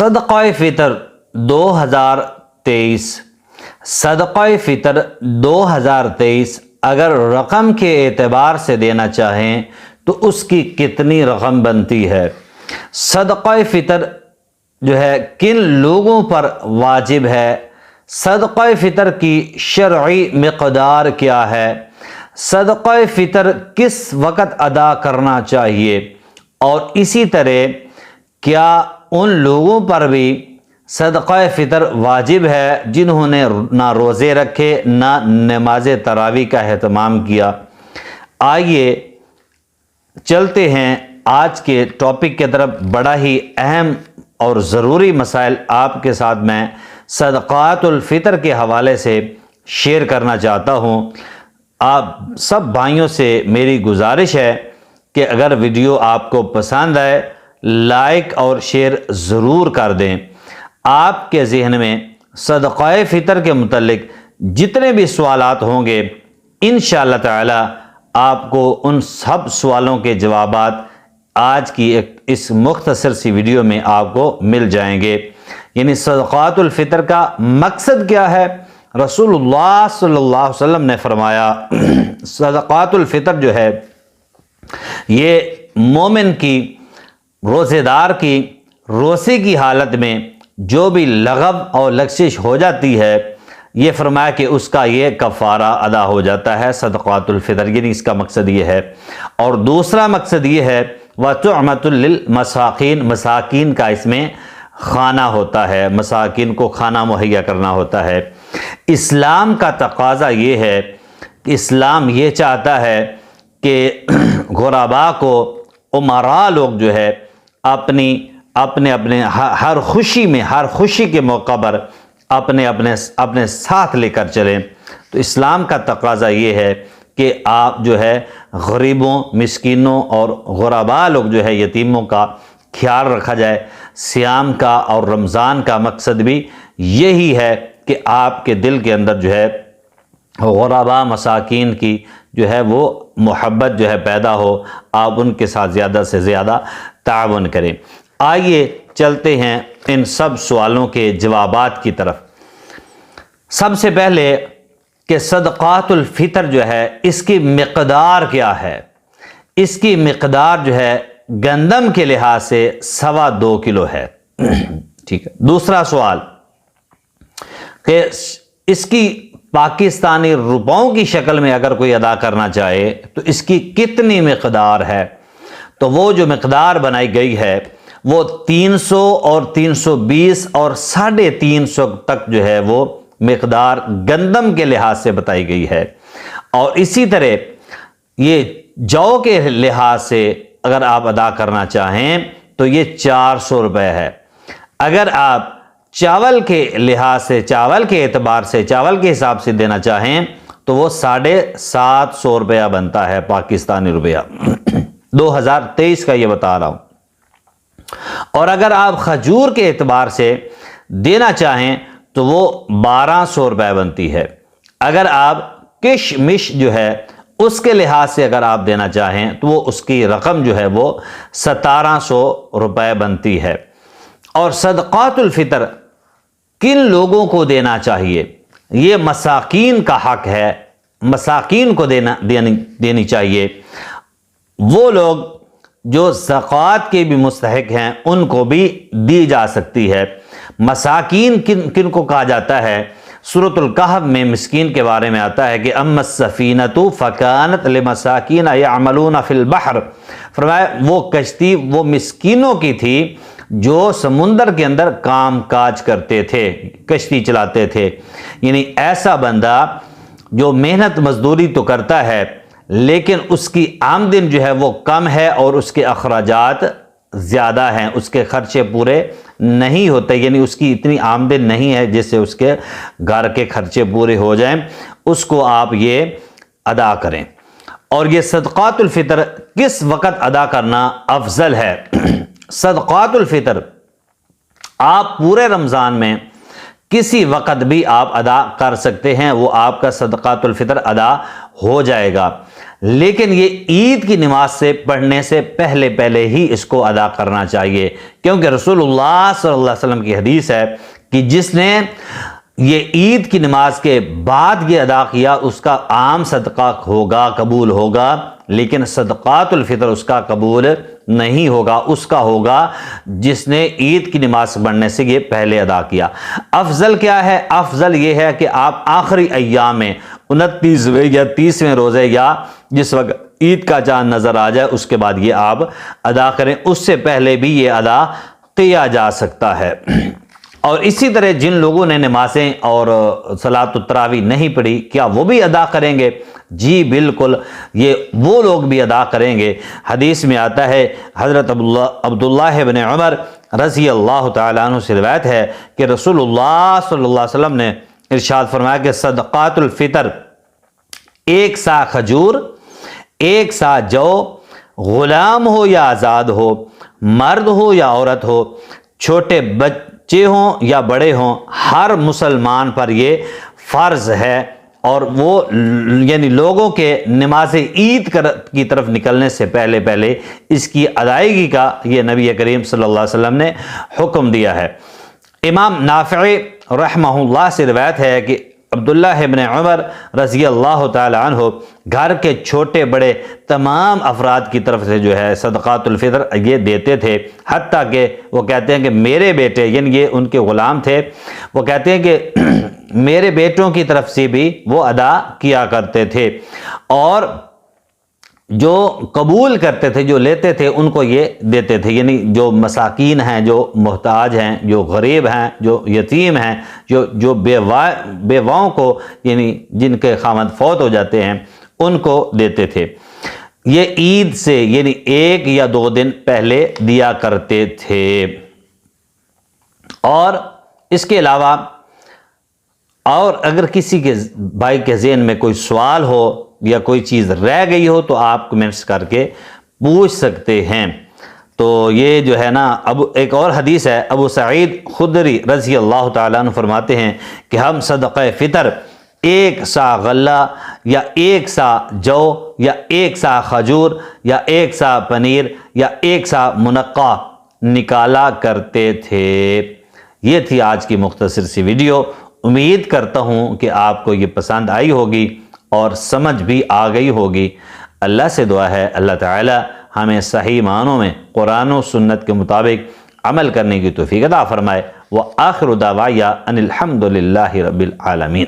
صدقہ فطر 2023 صدقہ فطر 2023 اگر رقم کے اعتبار سے دینا چاہیں تو اس کی کتنی رقم بنتی ہے؟ صدقہ فطر جو ہے کن لوگوں پر واجب ہے؟ صدقہ فطر کی شرعی مقدار کیا ہے؟ صدقہ فطر کس وقت ادا کرنا چاہیے؟ اور اسی طرح کیا ان لوگوں پر بھی صدقہ فطر واجب ہے جنہوں نے نہ روزے رکھے نہ نماز تراویح کا اہتمام کیا؟ آئیے چلتے ہیں آج کے ٹاپک کی طرف۔ بڑا ہی اہم اور ضروری مسائل آپ کے ساتھ میں صدقات الفطر کے حوالے سے شیئر کرنا چاہتا ہوں۔ آپ سب بھائیوں سے میری گزارش ہے کہ اگر ویڈیو آپ کو پسند آئے لائک اور شیئر ضرور کر دیں۔ آپ کے ذہن میں صدقہ فطر کے متعلق جتنے بھی سوالات ہوں گے انشاءاللہ تعالی آپ کو ان سب سوالوں کے جوابات آج کی اس مختصر سی ویڈیو میں آپ کو مل جائیں گے۔ یعنی صدقات الفطر کا مقصد کیا ہے؟ رسول اللہ صلی اللہ علیہ وسلم نے فرمایا صدقات الفطر جو ہے یہ مومن کی، روزے دار کی روزے کی حالت میں جو بھی لغو اور لغزش ہو جاتی ہے، یہ فرمایا کہ اس کا یہ کفارہ ادا ہو جاتا ہے صدقات الفطر، یعنی اس کا مقصد یہ ہے۔ اور دوسرا مقصد یہ ہے وَطُعْمَةٌ لِلْمَسَاقِينَ، مساکین کا اس میں کھانا ہوتا ہے، مساکین کو کھانا مہیا کرنا ہوتا ہے۔ اسلام کا تقاضا یہ ہے کہ اسلام یہ چاہتا ہے کہ غرباء کو، امراء لوگ جو ہے اپنے ہر خوشی میں، ہر خوشی کے موقع پر اپنے ساتھ لے کر چلیں۔ تو اسلام کا تقاضا یہ ہے کہ آپ جو ہے غریبوں، مسکینوں اور غرباء لوگ جو ہے یتیموں کا خیال رکھا جائے۔ صیام کا اور رمضان کا مقصد بھی یہی ہے کہ آپ کے دل کے اندر جو ہے غرباء مساکین کی جو ہے وہ محبت جو ہے پیدا ہو، آپ ان کے ساتھ زیادہ سے زیادہ تعاون کریں۔ آئیے چلتے ہیں ان سب سوالوں کے جوابات کی طرف۔ سب سے پہلے کہ صدقات الفطر جو ہے اس کی مقدار کیا ہے؟ اس کی مقدار جو ہے گندم کے لحاظ سے 2.25 کلو ہے۔ ٹھیک ہے۔ دوسرا سوال کہ اس کی پاکستانی روپوں کی شکل میں اگر کوئی ادا کرنا چاہے تو اس کی کتنی مقدار ہے؟ تو وہ جو مقدار بنائی گئی ہے وہ 300 اور 320 اور 350 تک جو ہے وہ مقدار گندم کے لحاظ سے بتائی گئی ہے۔ اور اسی طرح یہ جو کے لحاظ سے اگر آپ ادا کرنا چاہیں تو یہ 400 روپے ہے۔ اگر آپ چاول کے لحاظ سے، چاول کے اعتبار سے، چاول کے حساب سے دینا چاہیں تو وہ 750 روپیہ بنتا ہے پاکستانی روپیہ۔ 2023 کا یہ بتا رہا ہوں۔ اور اگر آپ کھجور کے اعتبار سے دینا چاہیں تو وہ 1200 روپے بنتی ہے۔ اگر آپ کشمش جو ہے اس کے لحاظ سے اگر آپ دینا چاہیں تو وہ اس کی رقم جو ہے وہ 1700 روپے بنتی ہے۔ اور صدقات الفطر کن لوگوں کو دینا چاہیے؟ یہ مساکین کا حق ہے، مساکین کو دینی چاہیے۔ وہ لوگ جو زکوٰۃ کے بھی مستحق ہیں ان کو بھی دی جا سکتی ہے۔ مساکین کن کو کہا جاتا ہے؟ سورۃ الکہف میں مسکین کے بارے میں آتا ہے کہ اما السفینۃ فکانت لمساکین یعملون فی البحر، فرمایا وہ کشتی وہ مسکینوں کی تھی جو سمندر کے اندر کام کاج کرتے تھے، کشتی چلاتے تھے۔ یعنی ایسا بندہ جو محنت مزدوری تو کرتا ہے لیکن اس کی آمدن جو ہے وہ کم ہے اور اس کے اخراجات زیادہ ہیں، اس کے خرچے پورے نہیں ہوتے، یعنی اس کی اتنی آمدن نہیں ہے جس سے اس کے گھر کے خرچے پورے ہو جائیں، اس کو آپ یہ ادا کریں۔ اور یہ صدقات الفطر کس وقت ادا کرنا افضل ہے؟ صدقات الفطر آپ پورے رمضان میں کسی وقت بھی آپ ادا کر سکتے ہیں، وہ آپ کا صدقات الفطر ادا ہو جائے گا، لیکن یہ عید کی نماز سے پڑھنے سے پہلے ہی اس کو ادا کرنا چاہیے، کیونکہ رسول اللہ صلی اللہ علیہ وسلم کی حدیث ہے کہ جس نے یہ عید کی نماز کے بعد یہ ادا کیا اس کا عام صدقہ ہوگا، قبول ہوگا، لیکن صدقات الفطر اس کا قبول نہیں ہوگا، اس کا ہوگا جس نے عید کی نماز پڑھنے سے یہ پہلے ادا کیا۔ افضل کیا ہے؟ افضل یہ ہے کہ آپ آخری ایام میں 29ویں یا 30ویں روزے یا جس وقت عید کا چاند نظر آ جائے اس کے بعد یہ آپ ادا کریں، اس سے پہلے بھی یہ ادا کیا جا سکتا ہے۔ اور اسی طرح جن لوگوں نے نمازیں اور صلاۃ التراویح نہیں پڑھی، کیا وہ بھی ادا کریں گے؟ جی بالکل، یہ وہ لوگ بھی ادا کریں گے۔ حدیث میں آتا ہے، حضرت عبداللہ بن عمر رضی اللہ تعالیٰ عنہ سے روایت ہے کہ رسول اللہ صلی اللہ علیہ وسلم نے ارشاد فرمایا کہ صدقات الفطر 1 سا کھجور، 1 سا جو، غلام ہو یا آزاد ہو، مرد ہو یا عورت ہو، چھوٹے بچے ہوں یا بڑے ہوں، ہر مسلمان پر یہ فرض ہے، اور وہ یعنی لوگوں کے نماز عید کی طرف نکلنے سے پہلے اس کی ادائیگی کا یہ نبی کریم صلی اللہ علیہ وسلم نے حکم دیا ہے۔ امام نافع رحمہ اللہ سے روایت ہے کہ عبداللہ ابن عمر رضی اللہ تعالی عنہ گھر کے چھوٹے بڑے تمام افراد کی طرف سے جو ہے صدقات الفطر یہ دیتے تھے، حتیٰ کہ وہ کہتے ہیں کہ میرے بیٹے، یعنی یہ ان کے غلام تھے، وہ کہتے ہیں کہ میرے بیٹوں کی طرف سے بھی وہ ادا کیا کرتے تھے، اور جو قبول کرتے تھے، جو لیتے تھے، ان کو یہ دیتے تھے، یعنی جو مساکین ہیں، جو محتاج ہیں، جو غریب ہیں، جو یتیم ہیں، جو بیواؤں کو یعنی جن کے خاوند فوت ہو جاتے ہیں ان کو دیتے تھے۔ یہ عید سے یعنی 1 یا 2 دن پہلے دیا کرتے تھے۔ اور اس کے علاوہ اور اگر کسی کے بھائی کے ذہن میں کوئی سوال ہو یا کوئی چیز رہ گئی ہو تو آپ کمنٹس کر کے پوچھ سکتے ہیں۔ تو یہ جو ہے نا، اب ایک اور حدیث ہے، ابو سعید خدری رضی اللہ تعالیٰ عنہ فرماتے ہیں کہ ہم صدقہ فطر 1 سا غلہ یا 1 سا جو یا 1 سا کھجور یا 1 سا پنیر یا 1 سا منقع نکالا کرتے تھے۔ یہ تھی آج کی مختصر سی ویڈیو۔ امید کرتا ہوں کہ آپ کو یہ پسند آئی ہوگی اور سمجھ بھی آ گئی ہوگی۔ اللہ سے دعا ہے اللہ تعالی ہمیں صحیح معنوں میں قرآن و سنت کے مطابق عمل کرنے کی توفیق عطا فرمائے۔ وآخر دعوایا ان الحمد للہ رب العالمین۔